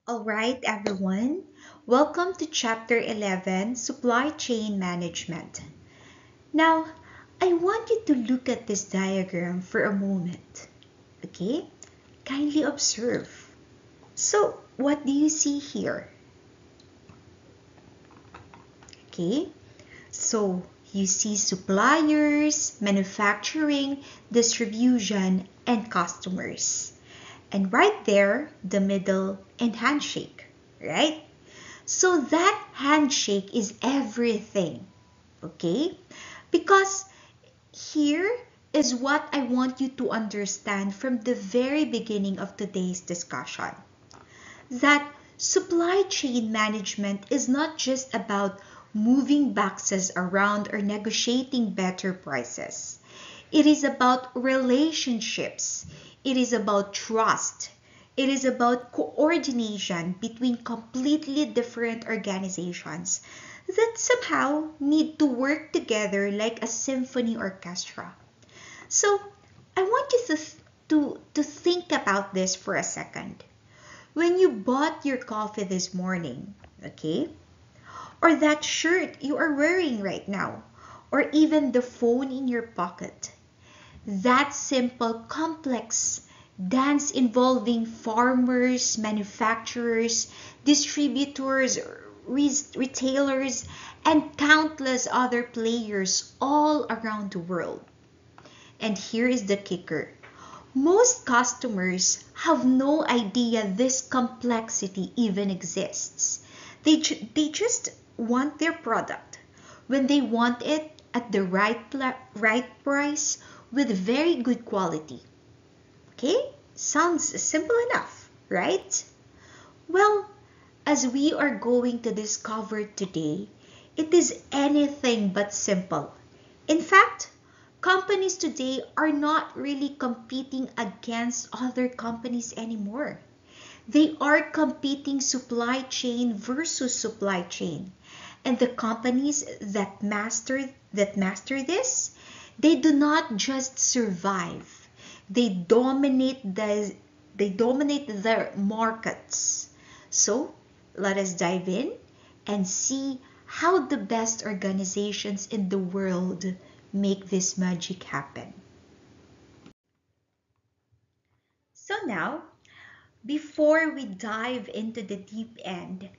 All right, everyone. Welcome to Chapter 11, Supply Chain Management. Now, I want you to look at this diagram for a moment. Okay? Kindly observe. So, what do you see here? Okay? So, you see suppliers, manufacturing, distribution, and customers. And right there, the middle and handshake, right? So that handshake is everything, okay? Because here is what I want you to understand from the very beginning of today's discussion. That supply chain management is not just about moving boxes around or negotiating better prices. It is about relationships. It is about trust. It is about coordination between completely different organizations that somehow need to work together like a symphony orchestra. So I want you to think about this for a second. When you bought your coffee this morning, okay, or that shirt you are wearing right now, or even the phone in your pocket, that simple, complex dance involving farmers, manufacturers, distributors, retailers, and countless other players all around the world. And here is the kicker. Most customers have no idea this complexity even exists. They just want their product when they want it at the right price with very good quality. Okay? Sounds simple enough, right? Well, as we are going to discover today, it is anything but simple. In fact, companies today are not really competing against other companies anymore. They are competing supply chain versus supply chain. And the companies that master this, they do not just survive. They dominate their markets. So, let us dive in and see how the best organizations in the world make this magic happen. So now, before we dive into the deep end,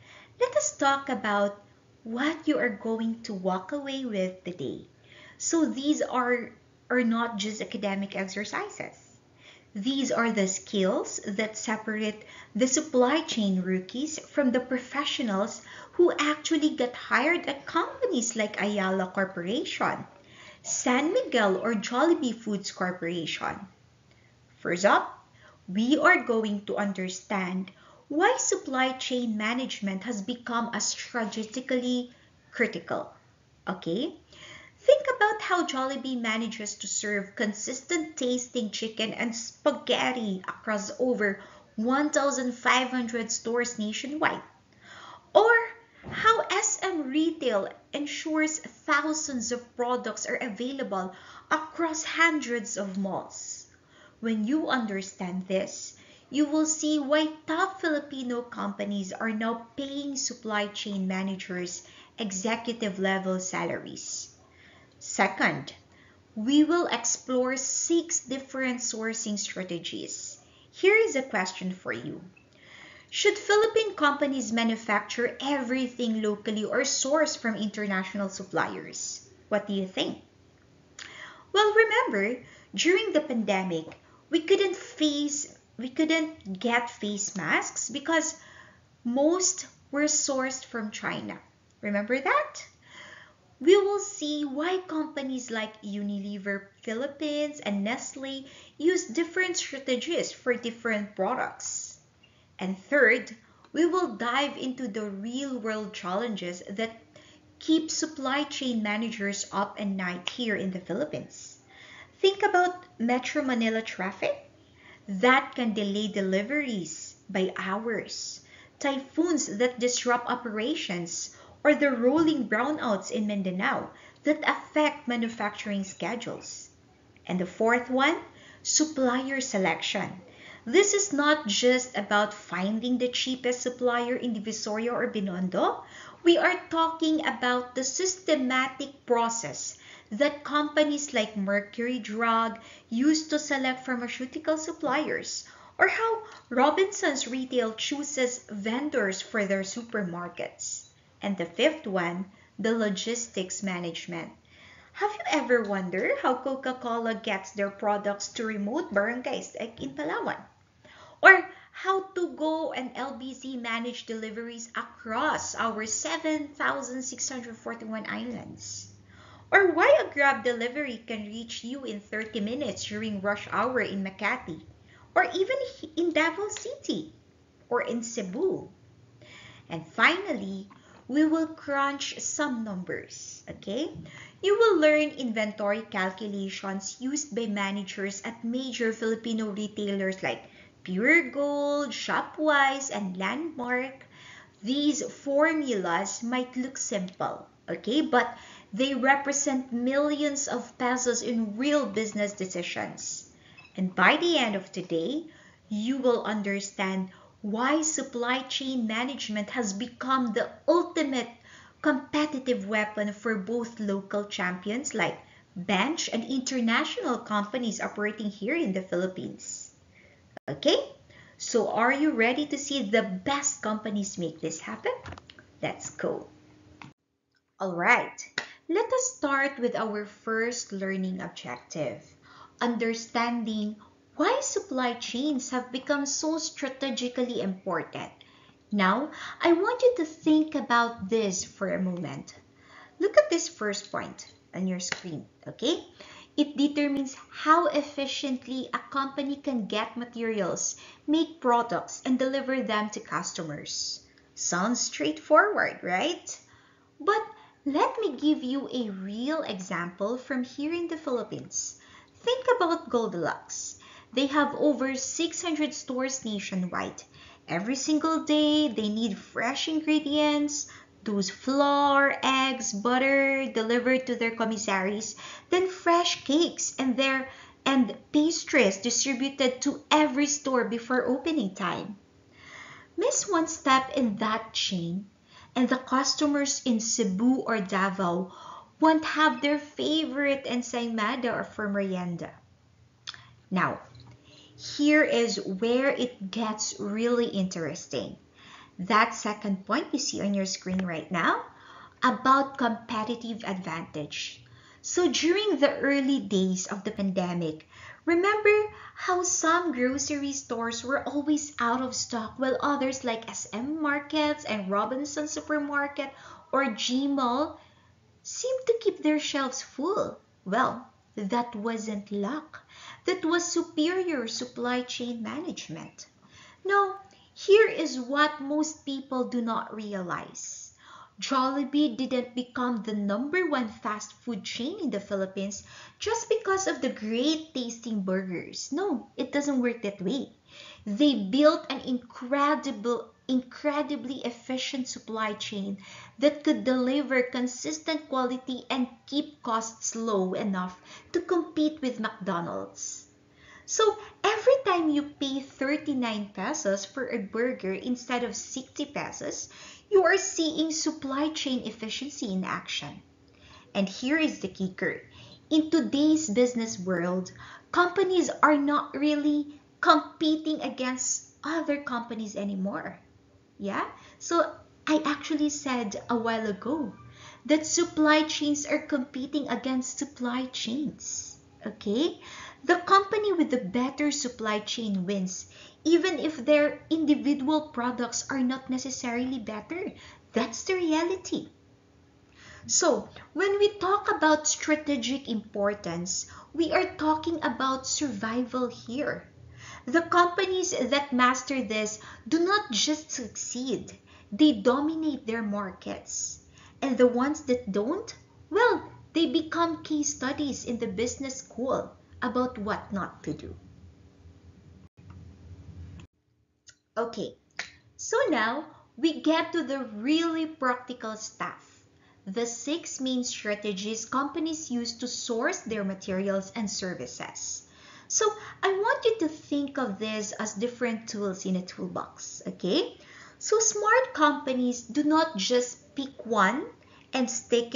let us talk about what you are going to walk away with today. So these are not just academic exercises. These are the skills that separate the supply chain rookies from the professionals who actually get hired at companies like Ayala Corporation, San Miguel or Jollibee Foods Corporation. First up, we are going to understand why supply chain management has become a strategically critical. Okay? Think about how Jollibee manages to serve consistent tasting chicken and spaghetti across over 1,500 stores nationwide. Or how SM Retail ensures thousands of products are available across hundreds of malls. When you understand this, you will see why top Filipino companies are now paying supply chain managers executive level salaries. Second, we will explore 6 different sourcing strategies. Here is a question for you. Should Philippine companies manufacture everything locally or source from international suppliers? What do you think? Well, remember, during the pandemic, we couldn't get face masks because most were sourced from China. Remember that? We will see why companies like Unilever Philippines and Nestle use different strategies for different products. And third, we will dive into the real world challenges that keep supply chain managers up at night here in the Philippines. Think about Metro Manila traffic that can delay deliveries by hours, typhoons that disrupt operations, or the rolling brownouts in Mindanao that affect manufacturing schedules. And the fourth one, supplier selection. This is not just about finding the cheapest supplier in Divisoria or Binondo. We are talking about the systematic process that companies like Mercury Drug use to select pharmaceutical suppliers, or how Robinson's Retail chooses vendors for their supermarkets. And the fifth one, the logistics management. Have you ever wondered how Coca-Cola gets their products to remote barangays like in Palawan? Or how to Go and LBZ manage deliveries across our 7,641 islands? Or why a Grab delivery can reach you in 30 minutes during rush hour in Makati? Or even in Davao City? Or in Cebu? And finally, we will crunch some numbers, okay? You will learn inventory calculations used by managers at major Filipino retailers like Pure Gold, Shopwise, and Landmark. These formulas might look simple, okay? But they represent millions of pesos in real business decisions. And by the end of today, you will understand why supply chain management has become the ultimate competitive weapon for both local champions like bench and international companies operating here in the Philippines. Okay, so are you ready to see the best companies make this happen? Let's go. All right, let us start with our first learning objective, understanding why supply chains have become so strategically important. Now, I want you to think about this for a moment. Look at this first point on your screen, okay? It determines how efficiently a company can get materials, make products, and deliver them to customers. Sounds straightforward, right? But let me give you a real example from here in the Philippines. Think about Goldilocks. They have over 600 stores nationwide. Every single day, they need fresh ingredients, those flour, eggs, butter delivered to their commissaries, then fresh cakes and pastries distributed to every store before opening time. Miss one step in that chain, and the customers in Cebu or Davao won't have their favorite ensaymada or for merienda. Now, here is where it gets really interesting. That second point you see on your screen right now about competitive advantage. So during the early days of the pandemic, remember how some grocery stores were always out of stock while others like SM Markets and Robinson Supermarket or Gmall seemed to keep their shelves full? Well, that wasn't luck. That was superior supply chain management. Now, here is what most people do not realize. Jollibee didn't become the #1 fast food chain in the Philippines just because of the great tasting burgers. No, it doesn't work that way. They built an incredibly efficient supply chain that could deliver consistent quality and keep costs low enough to compete with McDonald's. So every time you pay 39 pesos for a burger instead of 60 pesos, you are seeing supply chain efficiency in action. And here is the kicker. In today's business world, companies are not really competing against other companies anymore. Yeah? So I actually said a while ago that supply chains are competing against supply chains. Okay? The company with the better supply chain wins, even if their individual products are not necessarily better. That's the reality. So, when we talk about strategic importance, we are talking about survival here. The companies that master this do not just succeed, they dominate their markets. And the ones that don't, well, they become case studies in the business school about what not to do. Okay, so now we get to the really practical stuff. The 6 main strategies companies use to source their materials and services. So I want you to think of this as different tools in a toolbox, okay? So smart companies do not just pick one and stick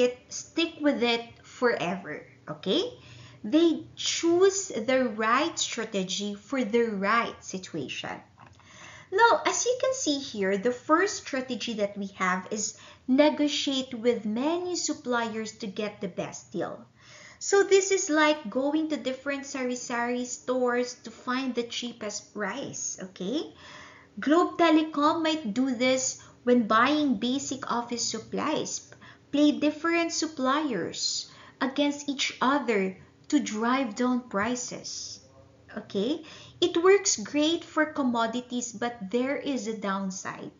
with it forever, okay? They choose the right strategy for the right situation. Now, as you can see here, the first strategy that we have is negotiate with many suppliers to get the best deal. So this is like going to different sari-sari stores to find the cheapest price, okay? Globe Telecom might do this when buying basic office supplies, play different suppliers against each other to drive down prices. Okay? It works great for commodities, but there is a downside.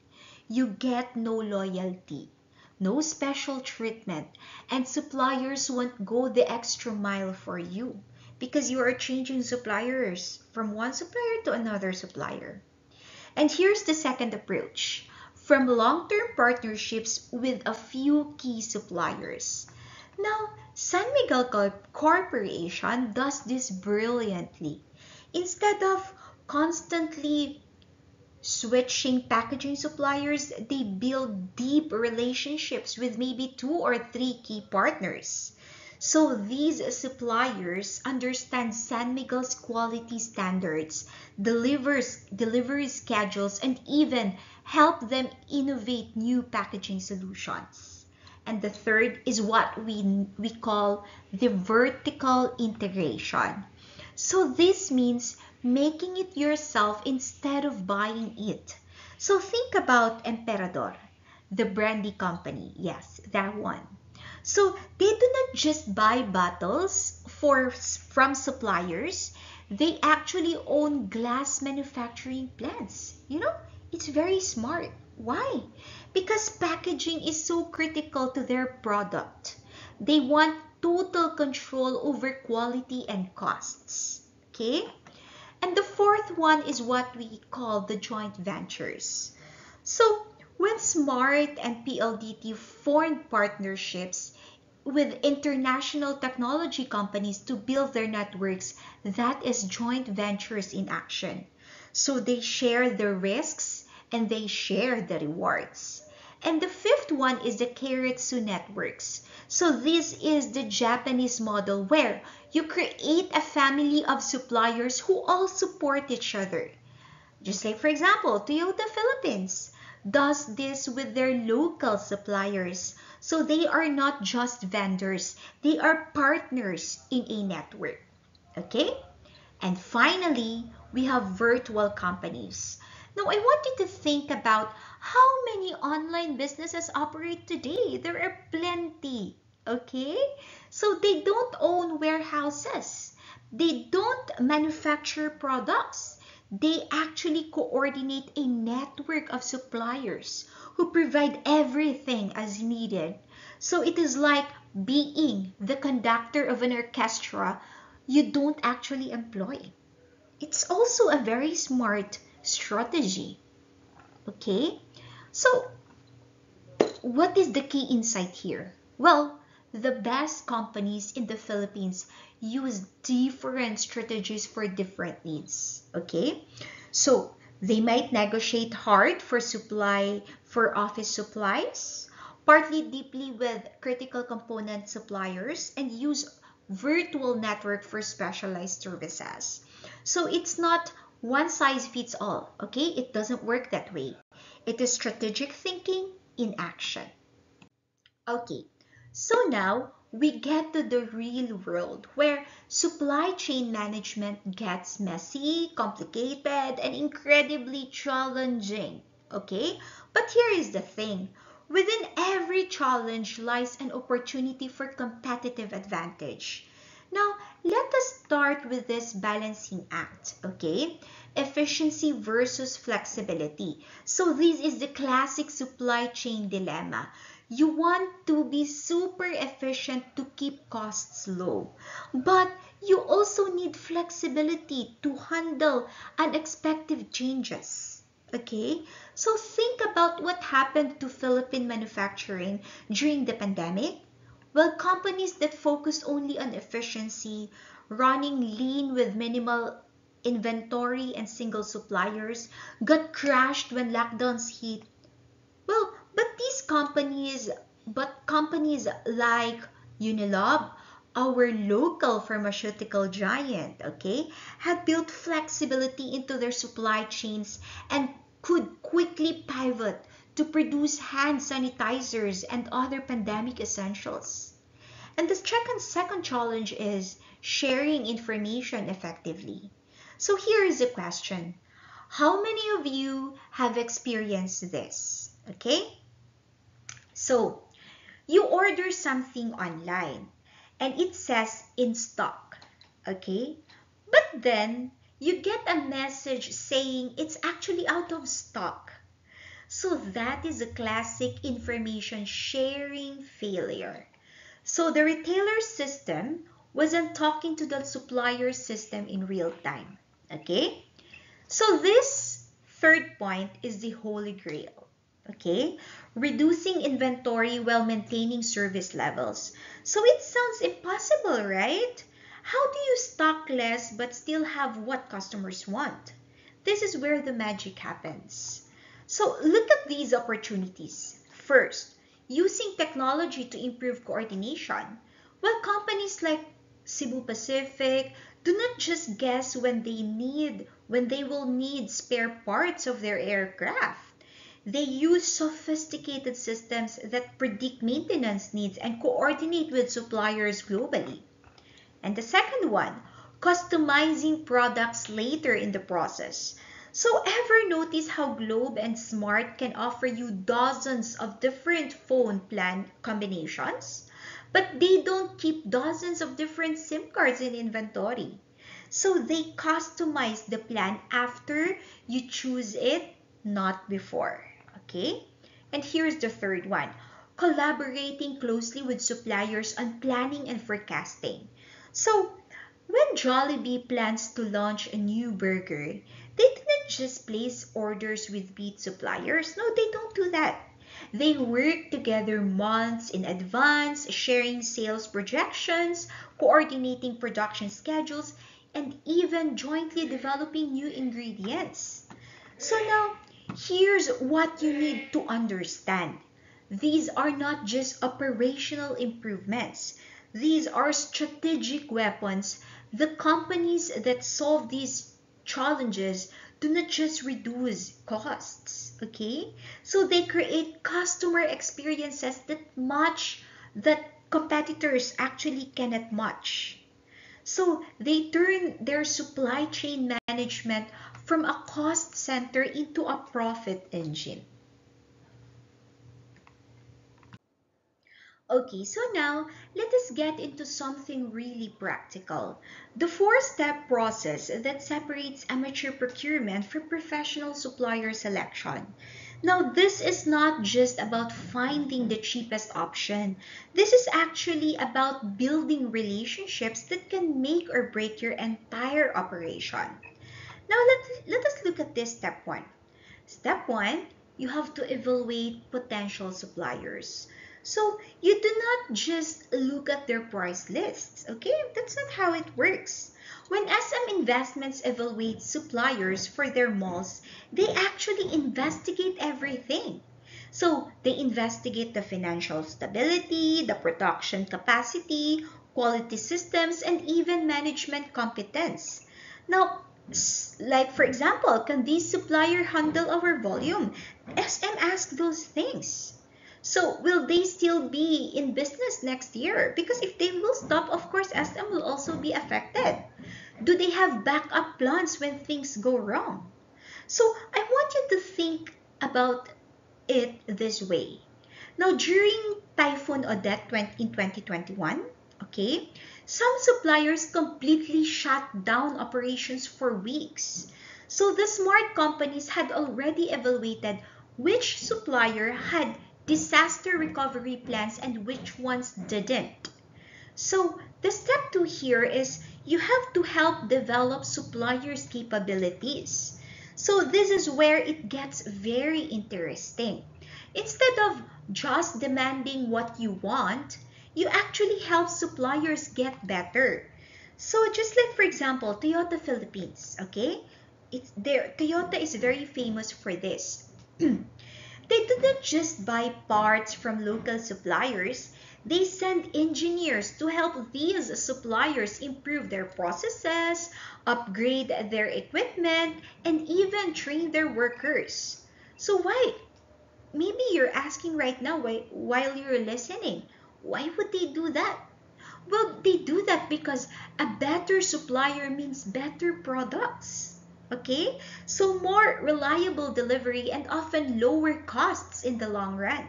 You get no loyalty, no special treatment, and suppliers won't go the extra mile for you because you are changing suppliers from one supplier to another supplier. And here's the second approach. From long-term partnerships with a few key suppliers. Now, San Miguel Corporation does this brilliantly. Instead of constantly switching packaging suppliers, they build deep relationships with maybe 2 or 3 key partners. So these suppliers understand San Miguel's quality standards, delivery schedules, and even help them innovate new packaging solutions. And the third is what we call the vertical integration. So this means making it yourself instead of buying it. So think about Emperador, the brandy company. Yes, that one. So they do not just buy bottles from suppliers. They actually own glass manufacturing plants. It's very smart. Why? Because packaging is so critical to their product. They want total control over quality and costs. Okay? And the fourth one is what we call the joint ventures. So when Smart and PLDT formed partnerships with international technology companies to build their networks, that is joint ventures in action. So they share the risks and they share the rewards. And the fifth one is the Keiretsu networks. So this is the Japanese model where you create a family of suppliers who all support each other. Just like, for example, Toyota Philippines does this with their local suppliers. So they are not just vendors, they are partners in a network. Okay? And finally, we have virtual companies. Now, I want you to think about how many online businesses operate today. There are plenty. Okay? So they don't own warehouses. They don't manufacture products. They actually coordinate a network of suppliers who provide everything as needed. So it is like being the conductor of an orchestra you don't actually employ. It's also a very smart strategy. Okay? So, what is the key insight here? Well, the best companies in the Philippines use different strategies for different needs. Okay? So, they might negotiate hard for office supplies, partly deeply with critical component suppliers, and use virtual network for specialized services. So it's not one size fits all, okay? It doesn't work that way. It is strategic thinking in action. Okay, so now we get to the real world where supply chain management gets messy, complicated, and incredibly challenging. Okay, but here is the thing. Within every challenge lies an opportunity for competitive advantage. Now, let us start with this balancing act, okay? Efficiency versus flexibility. So this is the classic supply chain dilemma. You want to be super efficient to keep costs low, but you also need flexibility to handle unexpected changes. Okay, so think about what happened to Philippine manufacturing during the pandemic. Well, companies that focused only on efficiency running lean with minimal inventory and single suppliers, got crashed when lockdowns hit. Well, but companies like Unilab, our local pharmaceutical giant, okay, had built flexibility into their supply chains and could quickly pivot to produce hand sanitizers and other pandemic essentials. And the second challenge is sharing information effectively. So here is a question. How many of you have experienced this? Okay? So, you order something online and it says in stock. Okay? But then you get a message saying it's actually out of stock. So that is a classic information sharing failure. So the retailer system wasn't talking to the supplier system in real time. Okay? So this third point is the holy grail. Okay? Reducing inventory while maintaining service levels. So it sounds impossible, right? How do you stock less but still have what customers want? This is where the magic happens. So look at these opportunities. First, using technology to improve coordination. Well, companies like Cebu Pacific do not just guess when they will need spare parts of their aircraft. They use sophisticated systems that predict maintenance needs and coordinate with suppliers globally. And the second one, customizing products later in the process. So ever notice how Globe and Smart can offer you dozens of different phone plan combinations? But they don't keep dozens of different SIM cards in inventory. So they customize the plan after you choose it, not before. Okay? And here's the third one, collaborating closely with suppliers on planning and forecasting. So when Jollibee plans to launch a new burger, they do not just place orders with meat suppliers. No, they don't do that. They work together months in advance, sharing sales projections, coordinating production schedules, and even jointly developing new ingredients. So now, here's what you need to understand. These are not just operational improvements. These are strategic weapons. The companies that solve these challenges do not just reduce costs, okay? So they create customer experiences that competitors actually cannot match. So they turn their supply chain management from a cost center into a profit engine. Okay, so now let us get into something really practical. The four-step process that separates amateur procurement from professional supplier selection. Now, this is not just about finding the cheapest option. This is actually about building relationships that can make or break your entire operation. Now, let us look at this step one. Step one, you have to evaluate potential suppliers. So you do not just look at their price lists, okay? That's not how it works. When SM Investments evaluate suppliers for their malls, they actually investigate everything. So they investigate the financial stability, the production capacity, quality systems, and even management competence. Now, like for example, can this supplier handle our volume? SM asks those things. So will they still be in business next year? Because if they will stop, of course, SM will also be affected. Do they have backup plans when things go wrong? So I want you to think about it this way. Now, during Typhoon Odette in 2021, okay, some suppliers completely shut down operations for weeks. So the smart companies had already evaluated which supplier had disaster recovery plans and which ones didn't. So the step two here is you have to help develop suppliers' capabilities. So this is where it gets very interesting. Instead of just demanding what you want, you actually help suppliers get better. So just like, for example, Toyota Philippines, okay? Toyota is very famous for this. They do not just buy parts from local suppliers, they send engineers to help these suppliers improve their processes, upgrade their equipment, and even train their workers. So why? Maybe you're asking right now while you're listening, why would they do that? Well, they do that because a better supplier means better products. Okay? So more reliable delivery and often lower costs in the long run.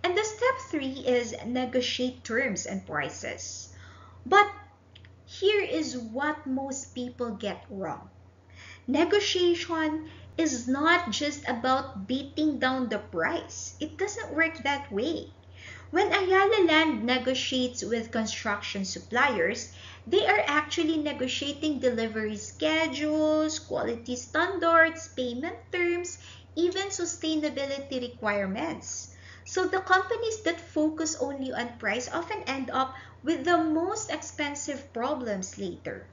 And the step 3 is negotiate terms and prices. But here is what most people get wrong. Negotiation is not just about beating down the price. It doesn't work that way. When Ayala Land negotiates with construction suppliers, they are actually negotiating delivery schedules, quality standards, payment terms, even sustainability requirements. So the companies that focus only on price often end up with the most expensive problems later.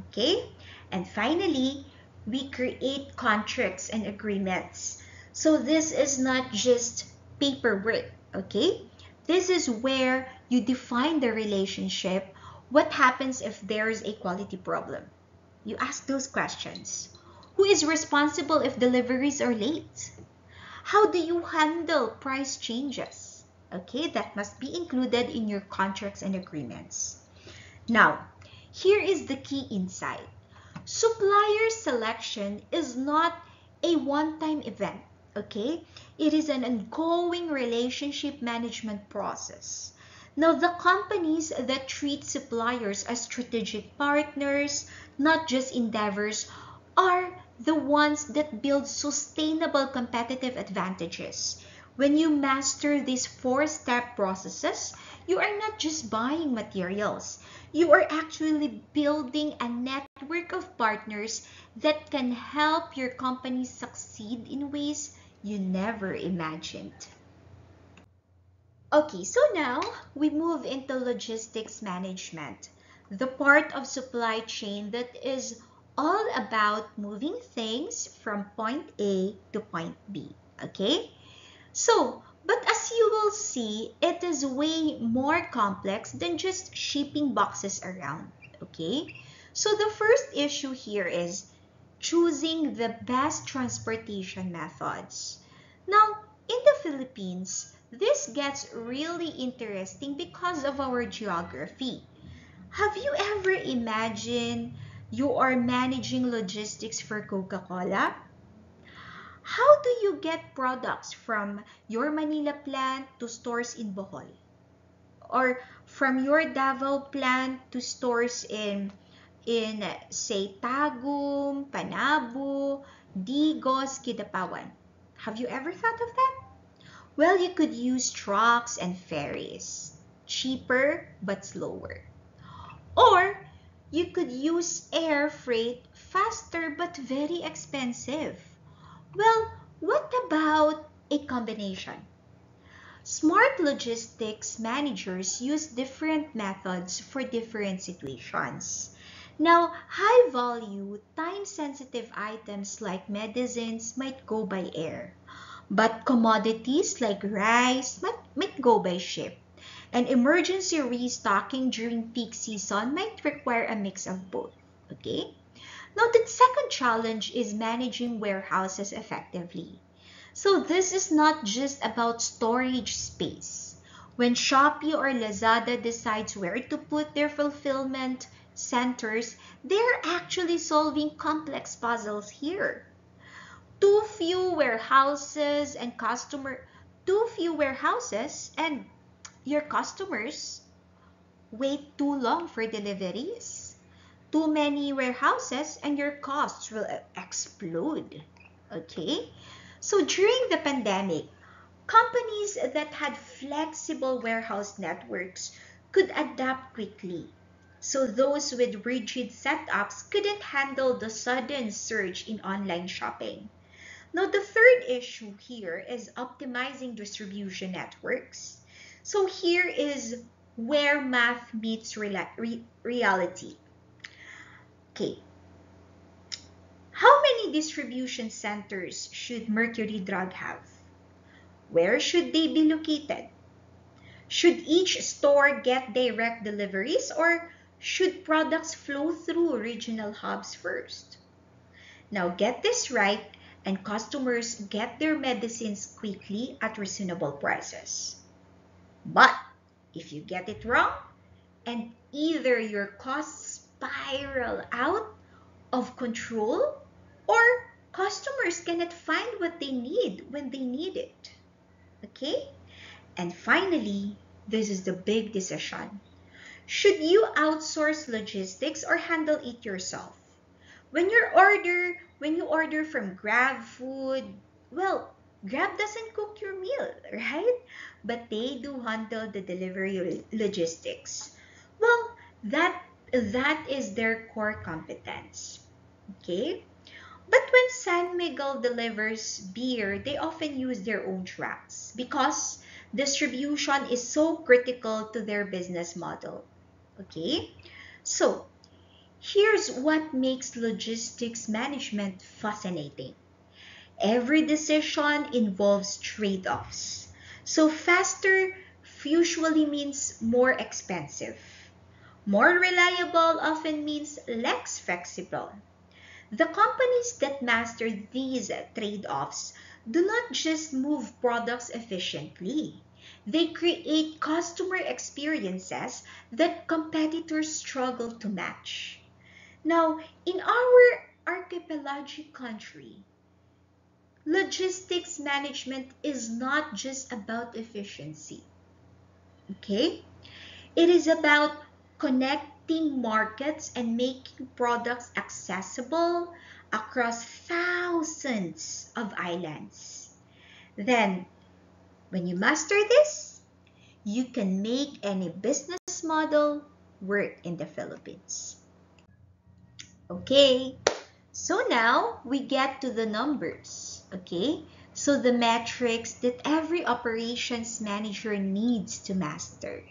Okay? And finally, we create contracts and agreements. So this is not just paperwork, okay? This is where you define the relationship. What happens if there's a quality problem? You ask those questions. Who is responsible if deliveries are late? How do you handle price changes? Okay, that must be included in your contracts and agreements. Now, here is the key insight. Supplier selection is not a one-time event, okay? It is an ongoing relationship management process. Now, the companies that treat suppliers as strategic partners, not just endeavors, are the ones that build sustainable competitive advantages. When you master these 4-step processes, you are not just buying materials. You are actually building a network of partners that can help your company succeed in ways you never imagined. Okay, so now we move into logistics management, the part of supply chain that is all about moving things from point A to point B. Okay? So, but as you will see, it is way more complex than just shipping boxes around. Okay? So the first issue here is choosing the best transportation methods. Now, in the Philippines, this gets really interesting because of our geography. Have you ever imagined you are managing logistics for Coca-Cola? How do you get products from your Manila plant to stores in Bohol? Or from your Davao plant to stores in say Tagum, Panabo, Digos, Kidapawan? Have you ever thought of that? Well, you could use trucks and ferries. Cheaper but slower. Or you could use air freight, faster but very expensive. Well, what about a combination? Smart logistics managers use different methods for different situations. Now, high value, time sensitive items like medicines might go by air, but commodities like rice might go by ship. And emergency restocking during peak season might require a mix of both. Okay? Now, the second challenge is managing warehouses effectively. So this is not just about storage space. When Shopee or Lazada decides where to put their fulfillment centers, they're actually solving complex puzzles here. Too few warehouses and your customers wait too long for deliveries. Too many warehouses and your costs will explode. Okay? So during the pandemic, companies that had flexible warehouse networks could adapt quickly. So those with rigid setups couldn't handle the sudden surge in online shopping. Now, the third issue here is optimizing distribution networks. So here is where math meets reality. Okay. How many distribution centers should Mercury Drug have? Where should they be located? Should each store get direct deliveries, or should products flow through regional hubs first? Now get this right and customers get their medicines quickly at reasonable prices. But if you get it wrong and either your costs spiral out of control or customers cannot find what they need when they need it. Okay? And finally, this is the big decision. Should you outsource logistics or handle it yourself? When you order from Grab Food, well, Grab doesn't cook your meal, right? But they do handle the delivery logistics. Well, that is their core competence. Okay? But when San Miguel delivers beer, they often use their own trucks because distribution is so critical to their business model. Okay? So, here's what makes logistics management fascinating. Every decision involves trade-offs. So faster usually means more expensive. More reliable often means less flexible. The companies that master these trade-offs do not just move products efficiently. They create customer experiences that competitors struggle to match. Now, in our archipelagic country, logistics management is not just about efficiency, okay? It is about connecting markets and making products accessible across thousands of islands. Then, when you master this, you can make any business model work in the Philippines. Okay, so now we get to the numbers, okay? So the metrics that every operations manager needs to master.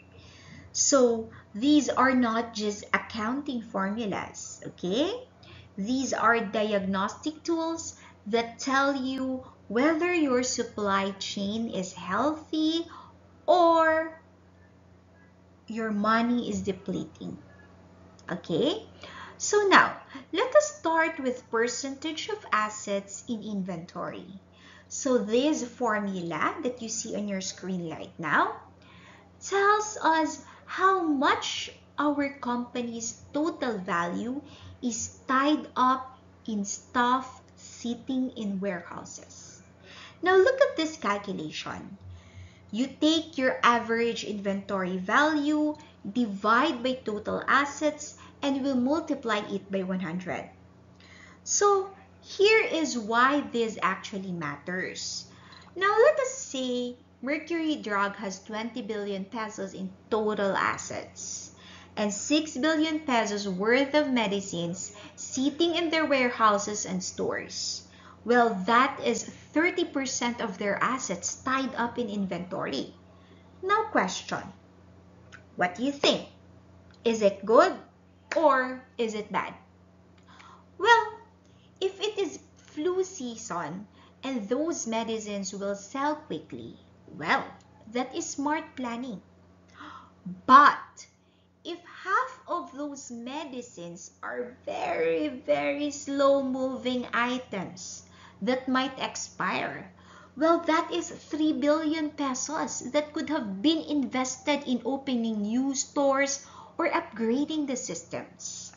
So these are not just accounting formulas, okay? These are diagnostic tools that tell you whether your supply chain is healthy or your money is depleting, okay? So now, let us start with percentage of assets in inventory. So this formula that you see on your screen right now tells us how much our company's total value is tied up in stuff sitting in warehouses. Now look at this calculation. You take your average inventory value, divide by total assets, and will multiply it by 100. So here is why this actually matters. Now let us say Mercury Drug has 20 billion pesos in total assets and 6 billion pesos worth of medicines sitting in their warehouses and stores. Well, that is 30% of their assets tied up in inventory. Now question, what do you think? Is it good or is it bad? Well, if it is flu season and those medicines will sell quickly, well, that is smart planning. But if half of those medicines are very, very slow moving items that might expire, well, that is 3 billion pesos that could have been invested in opening new stores or upgrading the systems.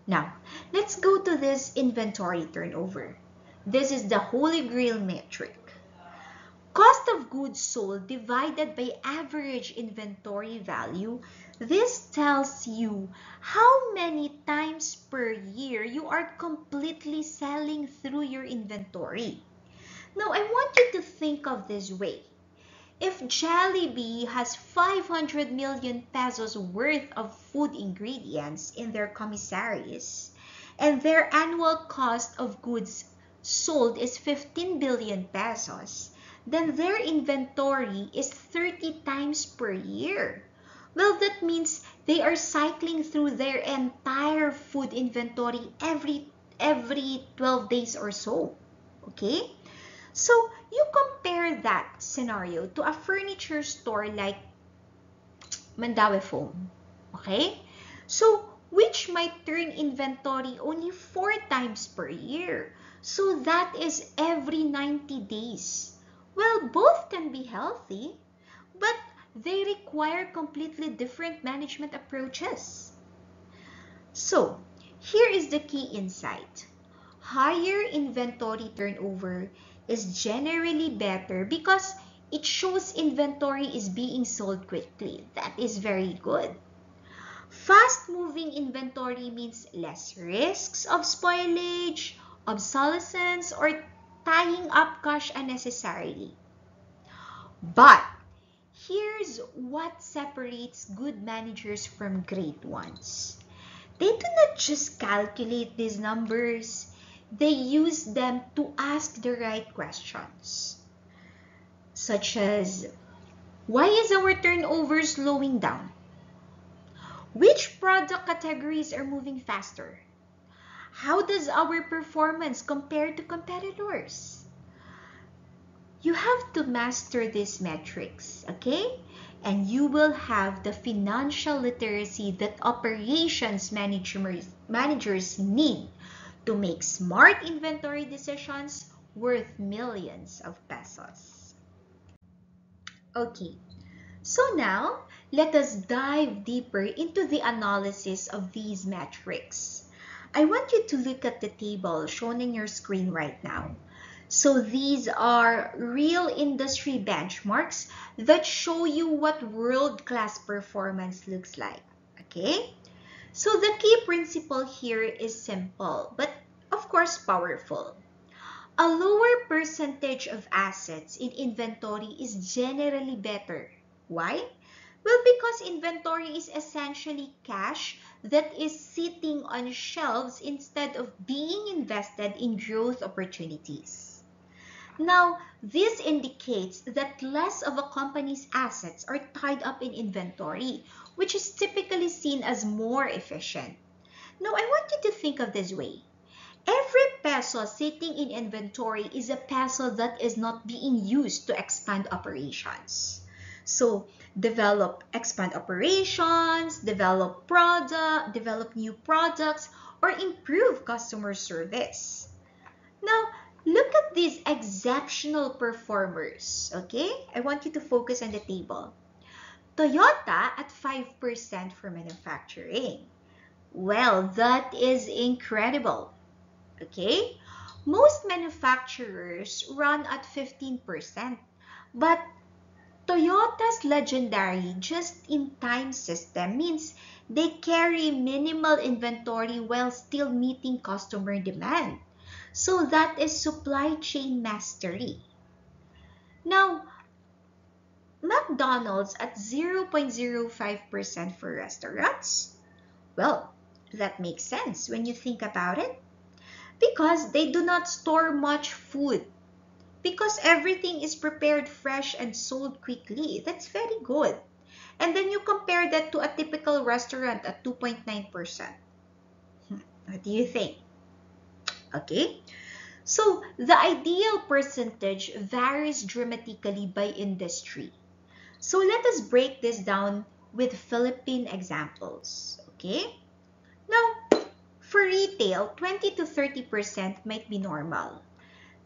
Now, let's go to this inventory turnover. This is the holy grail metric. Cost of goods sold divided by average inventory value. This tells you how many times per year you are completely selling through your inventory. Now, I want you to think of this way. If Jollibee has 500 million pesos worth of food ingredients in their commissaries and their annual cost of goods sold is 15 billion pesos, then their inventory is 30 times per year. Well, that means they are cycling through their entire food inventory every 12 days or so. Okay? So you compare that scenario to a furniture store like Mandawi Foam. Okay? So which might turn inventory only 4 times per year. So that is every 90 days. Well, both can be healthy, but they require completely different management approaches. So, here is the key insight. Higher inventory turnover is generally better because it shows inventory is being sold quickly. That is very good. Fast-moving inventory means less risks of spoilage, obsolescence, or tying up cash unnecessarily. But here's what separates good managers from great ones. They do not just calculate these numbers, they use them to ask the right questions. Such as, why is our turnover slowing down? Which product categories are moving faster? How does our performance compare to competitors? You have to master these metrics, okay? And you will have the financial literacy that operations managers need to make smart inventory decisions worth millions of pesos. Okay, so now let us dive deeper into the analysis of these metrics. I want you to look at the table shown in your screen right now. So these are real industry benchmarks that show you what world-class performance looks like. Okay? So the key principle here is simple, but of course powerful. A lower percentage of assets in inventory is generally better. Why? Well, because inventory is essentially cash that is sitting on shelves instead of being invested in growth opportunities. Now, this indicates that less of a company's assets are tied up in inventory, which is typically seen as more efficient. Now, I want you to think of this way. Every peso sitting in inventory is a peso that is not being used to expand operations. So, expand operations, develop new products, or improve customer service. Now, look at these exceptional performers, okay? I want you to focus on the table. Toyota at 5% for manufacturing. Well, that is incredible, okay? Most manufacturers run at 15%, but Toyota's legendary just-in-time system means they carry minimal inventory while still meeting customer demand. So that is supply chain mastery. Now, McDonald's at 0.05% for restaurants. Well, that makes sense when you think about it. Because they do not store much food. Because everything is prepared fresh and sold quickly. That's very good. And then you compare that to a typical restaurant at 2.9%. What do you think? Okay. So the ideal percentage varies dramatically by industry. So let us break this down with Philippine examples. Okay. Now, for retail, 20 to 30% might be normal.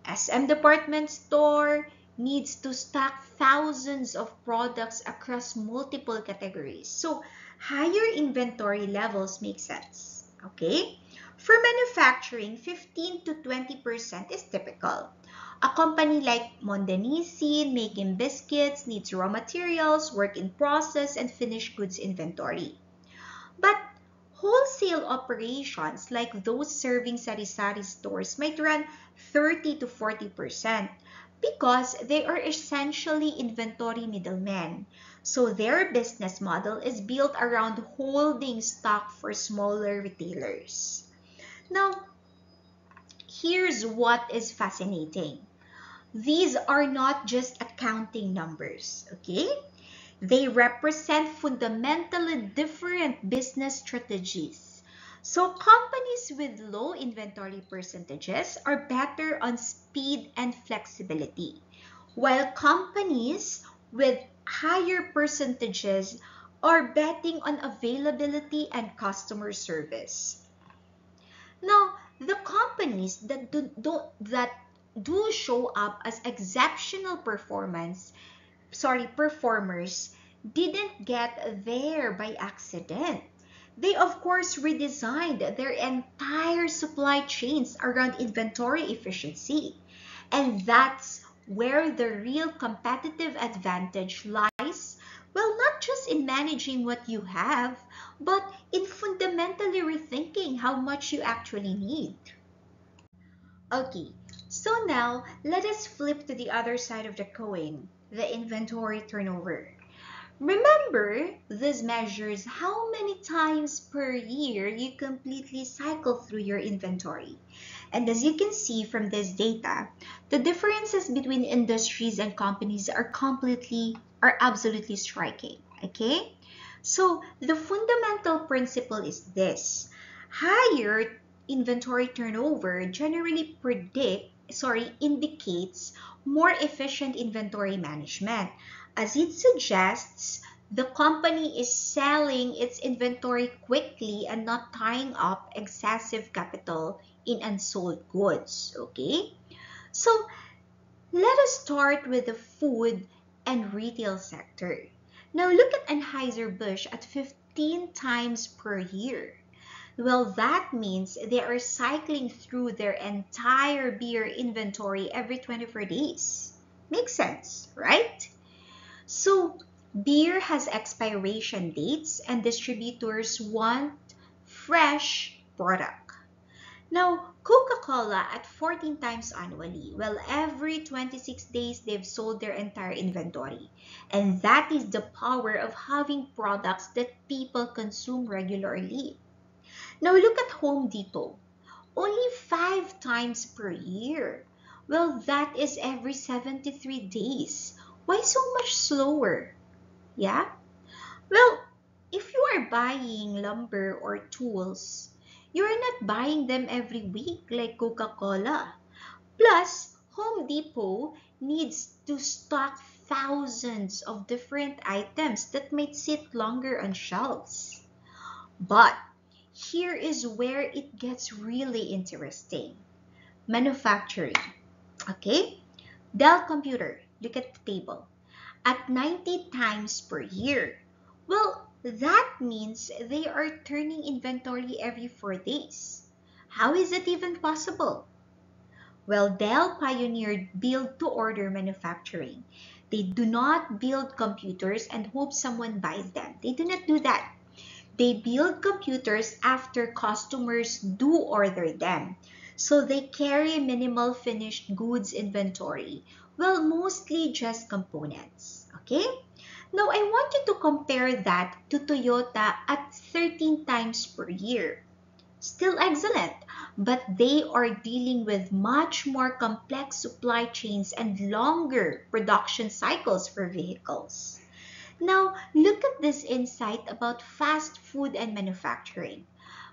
SM department store needs to stock thousands of products across multiple categories. So higher inventory levels make sense. Okay? For manufacturing, 15 to 20% is typical. A company like Mondenisin making biscuits needs raw materials, work in process, and finished goods inventory. But wholesale operations like those serving sari-sari stores might run 30 to 40% because they are essentially inventory middlemen. So their business model is built around holding stock for smaller retailers. Now, here's what is fascinating. These are not just accounting numbers, okay? They represent fundamentally different business strategies. So companies with low inventory percentages are better on speed and flexibility, while companies with higher percentages are betting on availability and customer service. Now, the companies that do show up as exceptional performers didn't get there by accident. They, of course, redesigned their entire supply chains around inventory efficiency. And that's where the real competitive advantage lies. Well, not just in managing what you have, but in fundamentally rethinking how much you actually need. Okay, so now let us flip to the other side of the coin, the inventory turnover. Remember, this measures how many times per year you completely cycle through your inventory. And as you can see from this data, the differences between industries and companies are absolutely striking. Okay? So the fundamental principle is this. Higher inventory turnover generally indicates more efficient inventory management, as it suggests the company is selling its inventory quickly and not tying up excessive capital in unsold goods. Okay? So let us start with the food and retail sector. Now look at Anheuser-Busch at 15 times per year. Well, that means they are cycling through their entire beer inventory every 24 days. Makes sense, right? So, beer has expiration dates and distributors want fresh product. Now, Coca-Cola at 14 times annually. Well, every 26 days they've sold their entire inventory. And that is the power of having products that people consume regularly. Now look at Home Depot. Only 5 times per year. Well, that is every 73 days. Why so much slower? Yeah? Well, if you are buying lumber or tools, you are not buying them every week like Coca-Cola. Plus, Home Depot needs to stock thousands of different items that might sit longer on shelves. But here is where it gets really interesting. Manufacturing. Okay? Dell Computer, look at the table. At 90 times per year. Well, that means they are turning inventory every 4 days. How is it even possible? Well, Dell pioneered build-to-order manufacturing. They do not build computers and hope someone buys them. They do not do that. They build computers after customers do order them. So they carry minimal finished goods inventory. Well, mostly just components. Okay? Now, I want you to compare that to Toyota at 13 times per year. Still excellent, but they are dealing with much more complex supply chains and longer production cycles for vehicles. Now, look at this insight about fast food and manufacturing.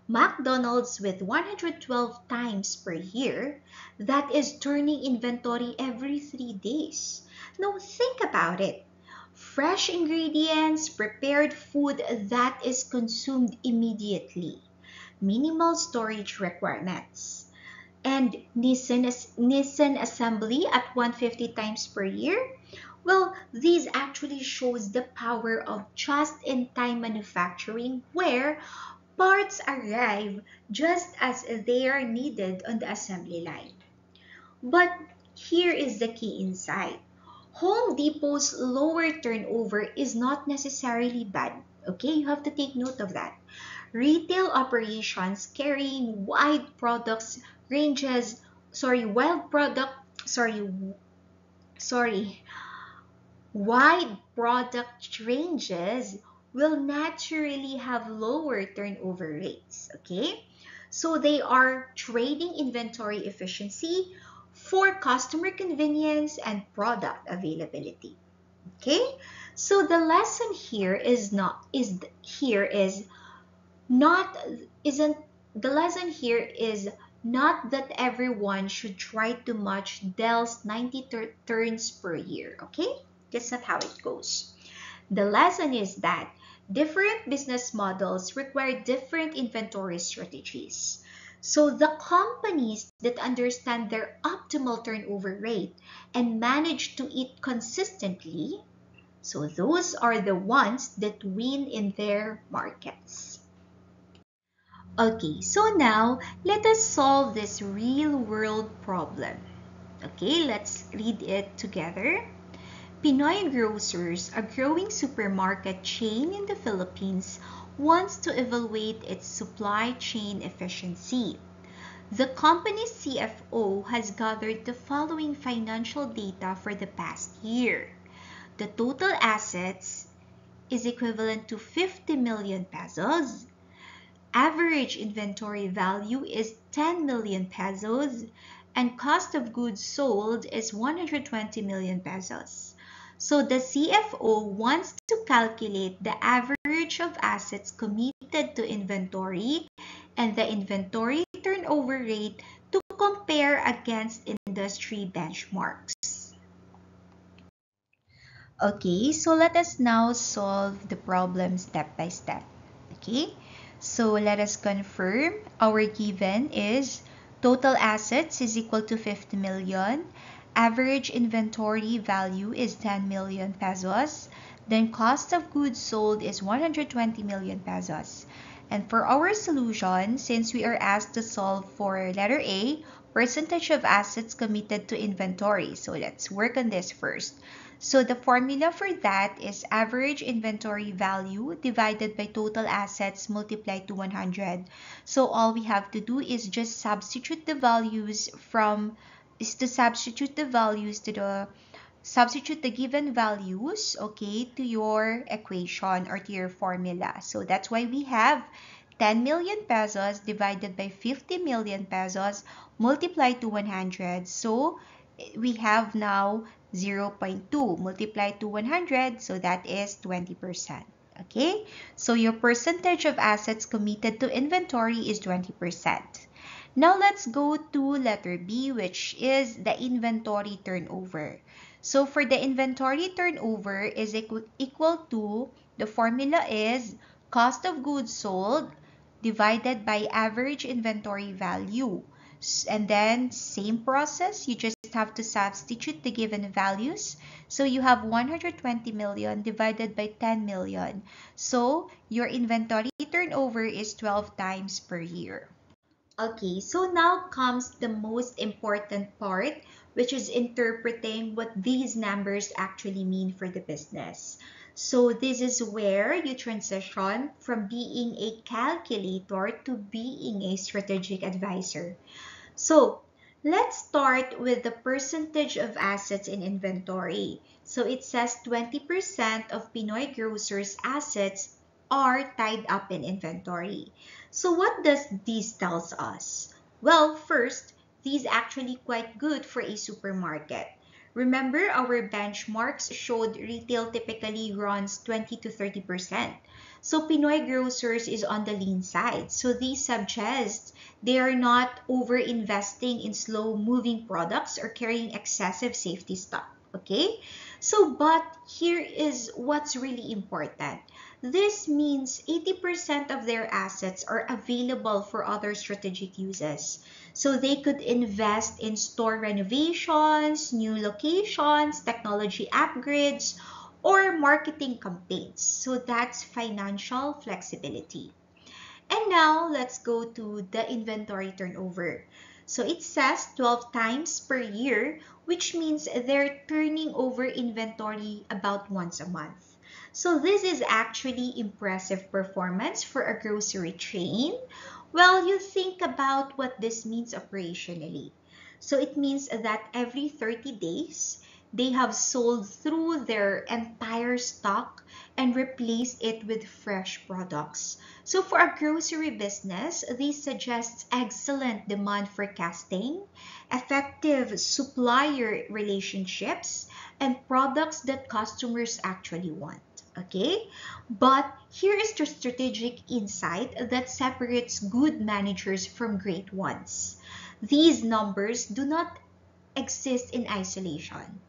McDonald's with 112 times per year, that is turning inventory every 3 days. Now, think about it. Fresh ingredients, prepared food that is consumed immediately. Minimal storage requirements. And Nissan assembly at 150 times per year? Well, this actually shows the power of just-in-time manufacturing where parts arrive just as they are needed on the assembly line. But here is the key insight. Home Depot's lower turnover is not necessarily bad. Okay, you have to take note of that. Retail operations carrying sorry, wide product ranges will naturally have lower turnover rates, okay? So they are trading inventory efficiency for customer convenience and product availability. Okay, so the lesson here is not is here is not isn't the lesson here is not that everyone should try to match Dell's 90 turns per year. Okay, that's not how it goes. The lesson is that different business models require different inventory strategies. So the companies that understand their optimal turnover rate and manage to it consistently, so those are the ones that win in their markets. Okay, so now let us solve this real world problem. Okay, let's read it together. Pinoy Grocers, a growing supermarket chain in the Philippines, wants to evaluate its supply chain efficiency. The company's CFO has gathered the following financial data for the past year. The total assets is equivalent to 50 million pesos. Average inventory value is 10 million pesos and cost of goods sold is 120 million pesos. So the CFO wants to calculate the average of assets committed to inventory and the inventory turnover rate to compare against industry benchmarks. Okay, so let us now solve the problem step by step. Okay, so let us confirm our given is total assets is equal to 50 million, average inventory value is 10 million pesos, then cost of goods sold is 120 million pesos. And for our solution, since we are asked to solve for letter A, percentage of assets committed to inventory. So let's work on this first. So the formula for that is average inventory value divided by total assets multiplied to 100. So all we have to do is just substitute the values substitute the given values, okay, to your equation or to your formula. So that's why we have 10 million pesos divided by 50 million pesos multiplied to 100. So we have now 0.2 multiplied to 100, so that is 20%. Okay, so your percentage of assets committed to inventory is 20%. Now let's go to letter B, which is the inventory turnover. So for the inventory turnover is equal to, the formula is cost of goods sold divided by average inventory value. And then same process, you just have to substitute the given values. So you have 120 million divided by 10 million. So your inventory turnover is 12 times per year. Okay, so now comes the most important part, which is interpreting what these numbers actually mean for the business. So this is where you transition from being a calculator to being a strategic advisor. So let's start with the percentage of assets in inventory. So it says 20% of Pinoy Grocers' assets are tied up in inventory. So what does this tells us? Well, first, this is actually quite good for a supermarket. Remember, our benchmarks showed retail typically runs 20 to 30%. So Pinoy Grocers is on the lean side. So this suggests they are not over investing in slow moving products or carrying excessive safety stock. Okay, so but here is what's really important. This means 80% of their assets are available for other strategic uses. So they could invest in store renovations, new locations, technology upgrades, or marketing campaigns. So that's financial flexibility. And now let's go to the inventory turnover. So it says 12 times per year, which means they're turning over inventory about once a month. So this is actually impressive performance for a grocery chain. Well, you think about what this means operationally. So it means that every 30 days, they have sold through their entire stock and replaced it with fresh products. So for a grocery business, this suggests excellent demand forecasting, effective supplier relationships, and products that customers actually want. Okay? But here is the strategic insight that separates good managers from great ones. These numbers do not exist in isolation.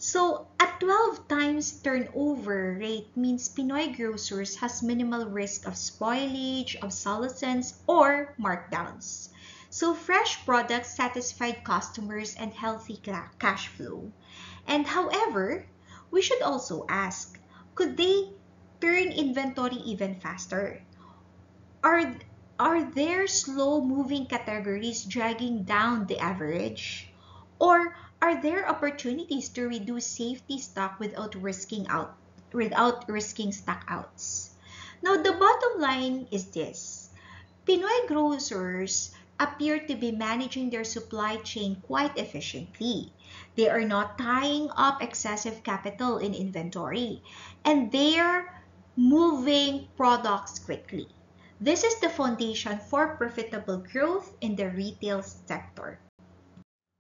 So, a 12 times turnover rate means Pinoy Grocers has minimal risk of spoilage, obsolescence, or markdowns. So, fresh products, satisfied customers, and healthy cash flow. And however, we should also ask, could they turn inventory even faster? Are, are there slow-moving categories dragging down the average? Or are there opportunities to reduce safety stock without risking stockouts? Now, the bottom line is this. Pinoy grocers appear to be managing their supply chain quite efficiently. They are not tying up excessive capital in inventory, and they are moving products quickly. This is the foundation for profitable growth in the retail sector.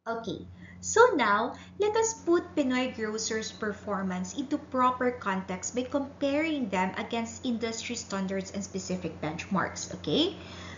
Okay, so now let us put Pinoy Grocers' performance into proper context by comparing them against industry standards and specific benchmarks, okay?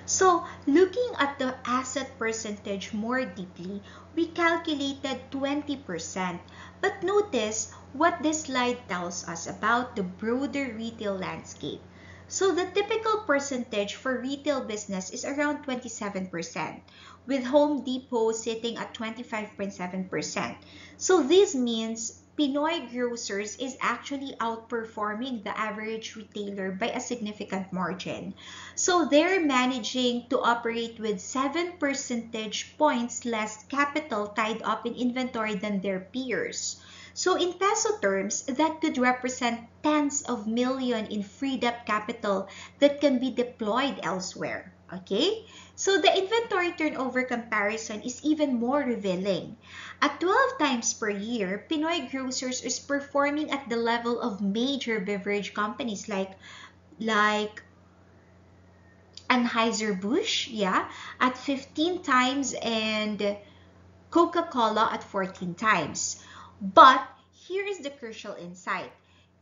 So, looking at the asset percentage more deeply, we calculated 20%. But notice what this slide tells us about the broader retail landscape. So the typical percentage for retail business is around 27%, with Home Depot sitting at 25.7%. So this means Pinoy Grocers is actually outperforming the average retailer by a significant margin. So they're managing to operate with 7 percentage points less capital tied up in inventory than their peers. So in peso terms, that could represent tens of millions in freed up capital that can be deployed elsewhere. Okay? So the inventory turnover comparison is even more revealing. At 12 times per year, Pinoy Grocers is performing at the level of major beverage companies like Anheuser-Busch, yeah, at 15 times and Coca-Cola at 14 times. But here is the crucial insight.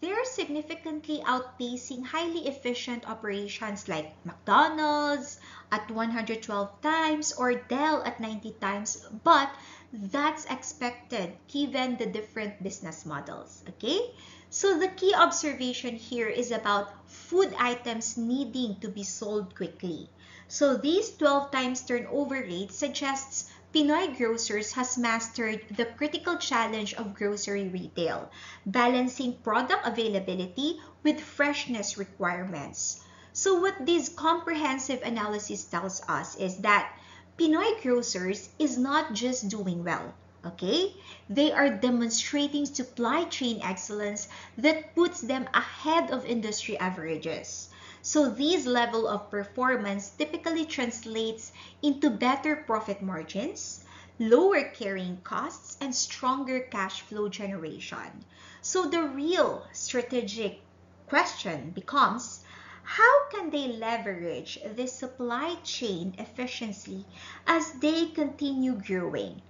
They're significantly outpacing highly efficient operations like McDonald's at 112 times or Dell at 90 times, but that's expected given the different business models, okay? So the key observation here is about food items needing to be sold quickly. So these 12 times turnover rate suggests Pinoy Grocers has mastered the critical challenge of grocery retail, balancing product availability with freshness requirements. So what this comprehensive analysis tells us is that Pinoy Grocers is not just doing well, okay? They are demonstrating supply chain excellence that puts them ahead of industry averages. So this level of performance typically translates into better profit margins, lower carrying costs, and stronger cash flow generation. So the real strategic question becomes, how can they leverage this supply chain efficiency as they continue growing?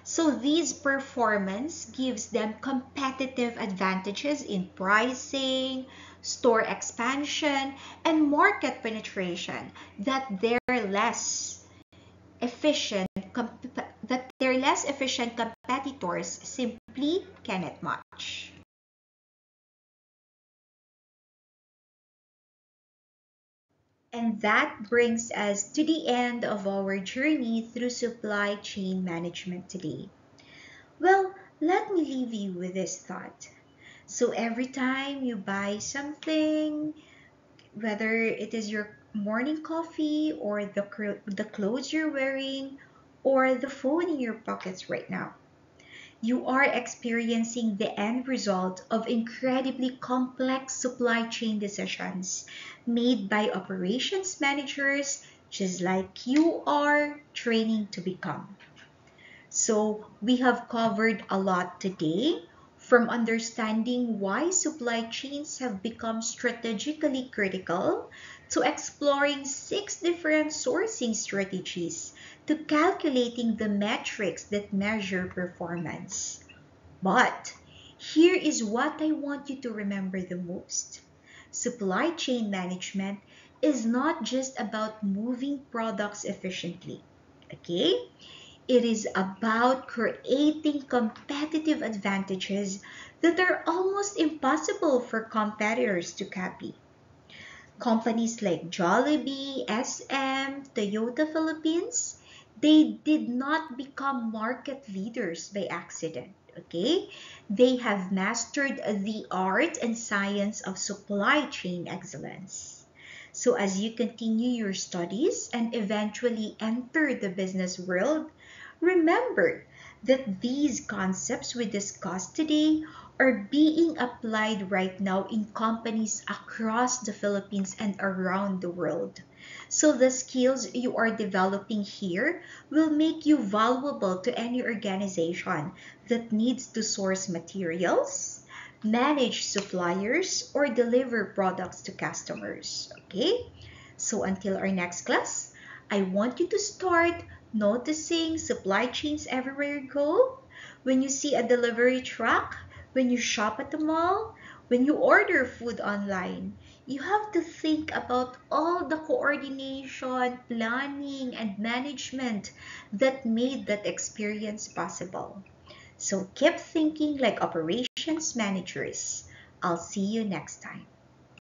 So this performance gives them competitive advantages in pricing, store expansion, and market penetration efficient that their less efficient competitors simply cannot match. And that brings us to the end of our journey through supply chain management today. Well, let me leave you with this thought. So every time you buy something, whether it is your morning coffee or the clothes you're wearing or the phone in your pockets right now, you are experiencing the end result of incredibly complex supply chain decisions made by operations managers just like you are training to become. So we have covered a lot today, from understanding why supply chains have become strategically critical to exploring 6 different sourcing strategies to calculating the metrics that measure performance. But here is what I want you to remember the most. Supply chain management is not just about moving products efficiently, okay? It is about creating competitive advantages that are almost impossible for competitors to copy. Companies like Jollibee, SM, Toyota Philippines, they did not become market leaders by accident, okay? They have mastered the art and science of supply chain excellence. So as you continue your studies and eventually enter the business world, remember that these concepts we discussed today are being applied right now in companies across the Philippines and around the world. So the skills you are developing here will make you valuable to any organization that needs to source materials, manage suppliers, or deliver products to customers. Okay? So until our next class, I want you to start noticing supply chains everywhere you go. When you see a delivery truck, when you shop at the mall, when you order food online, you have to think about all the coordination, planning, and management that made that experience possible. So keep thinking like operations managers. I'll see you next time.